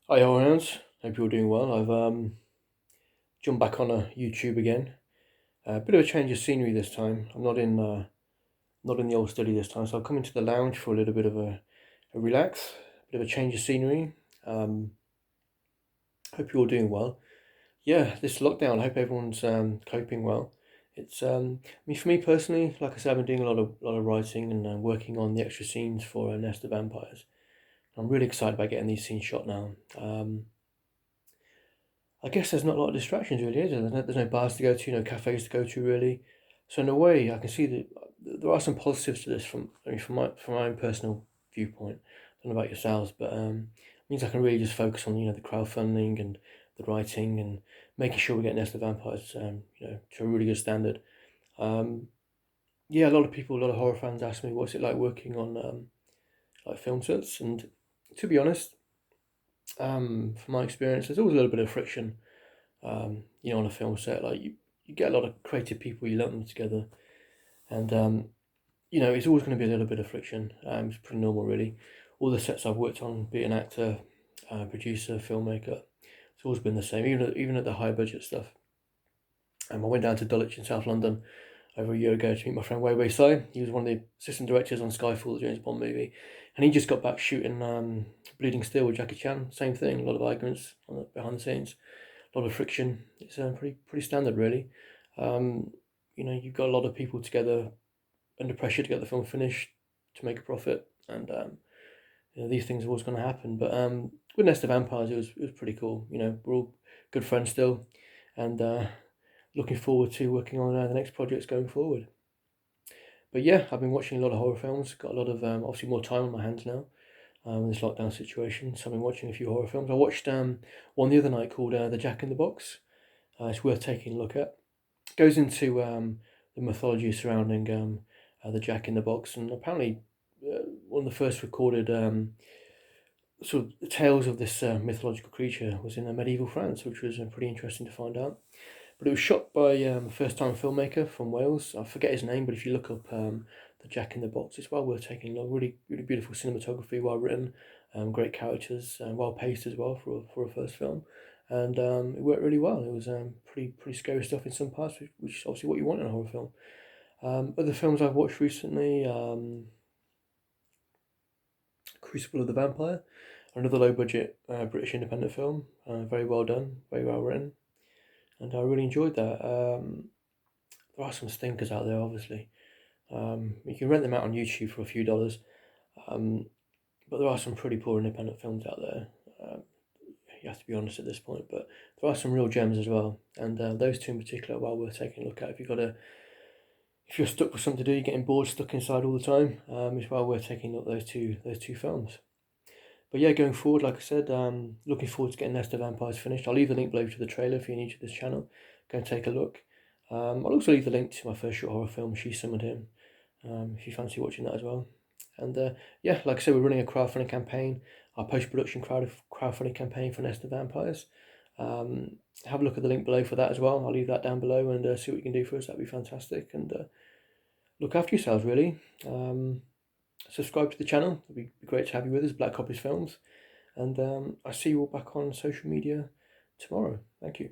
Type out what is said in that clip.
Hi, all rounds. Hope you're doing well. I've jumped back on YouTube again. A bit of a change of scenery this time. I'm not in the old study this time, so I've come into the lounge for a little bit of a relax, bit of a change of scenery. Um, Hope you're all doing well. Yeah, this lockdown. I hope everyone's coping well. For me personally, like I said, I've been doing a lot of writing and working on the extra scenes for Nest of Vampires. I'm really excited about getting these scenes shot now. I guess there's not a lot of distractions really, is there? There's no bars to go to, no cafes to go to really. So in a way, I can see that there are some positives to this from my own personal viewpoint. I don't know about yourselves, but it means I can really just focus on the crowdfunding and the writing and making sure we get Nest of Vampires to a really good standard. Um, yeah, a lot of horror fans ask me what's it like working on like film sets, and to be honest, from my experience, there's always a little bit of friction on a film set. Like you get a lot of creative people, you lump them together, and it's always going to be a little bit of friction. It's pretty normal, really. All the sets I've worked on, be it an actor, producer, filmmaker, it's always been the same. Even at the high budget stuff. I went down to Dulwich in South London over a year ago to meet my friend Wei Sai. He was one of the assistant directors on Skyfall, the James Bond movie, and he just got back shooting Bleeding Steel with Jackie Chan. Same thing, a lot of arguments behind the scenes, a lot of friction. It's pretty standard, really. Um, you've got a lot of people together under pressure to get the film finished to make a profit, and these things are always going to happen. But with Nest of Vampires, it was pretty cool. We're all good friends still, and looking forward to working on the next projects going forward. But yeah, I've been watching a lot of horror films. Got a lot of obviously more time on my hands now in this lockdown situation. So I've been watching a few horror films. I watched one the other night called The Jack in the Box. It's worth taking a look at. It goes into the mythology surrounding the Jack in the Box, and apparently one of the first recorded sort of tales of this mythological creature was in medieval France, which was pretty interesting to find out. But it was shot by a first-time filmmaker from Wales. I forget his name, but if you look up the Jack in the Box, it's well worth taking a look. Really, really beautiful cinematography, well written, great characters, well paced as well for a first film, and it worked really well. It was pretty scary stuff in some parts, which is obviously what you want in a horror film. Other films I've watched recently, Crucible of the Vampire, another low-budget British independent film, very well done, very well written, and I really enjoyed that. There are some stinkers out there, obviously. You can rent them out on YouTube for a few dollars, um, but there are some pretty poor independent films out there. You have to be honest at this point, but there are some real gems as well, and those two in particular are well worth taking a look at. If you're stuck with something to do, you're getting bored, stuck inside all the time, it's well worth taking a look at those two films. But yeah, going forward, like I said, looking forward to getting Nest of Vampires finished. I'll leave the link below to the trailer if you're new to this channel. Go and take a look. I'll also leave the link to my first short horror film, She Summoned Him, if you fancy watching that as well. And yeah, like I said, we're running a crowdfunding campaign, our post-production crowdfunding campaign for Nest of Vampires. Um, have a look at the link below for that as well. I'll leave that down below and see what you can do for us. That'd be fantastic. And look after yourselves, really. Subscribe to the channel. It'd be great to have you with us, Black Coppice Films. And I'll see you all back on social media tomorrow. Thank you.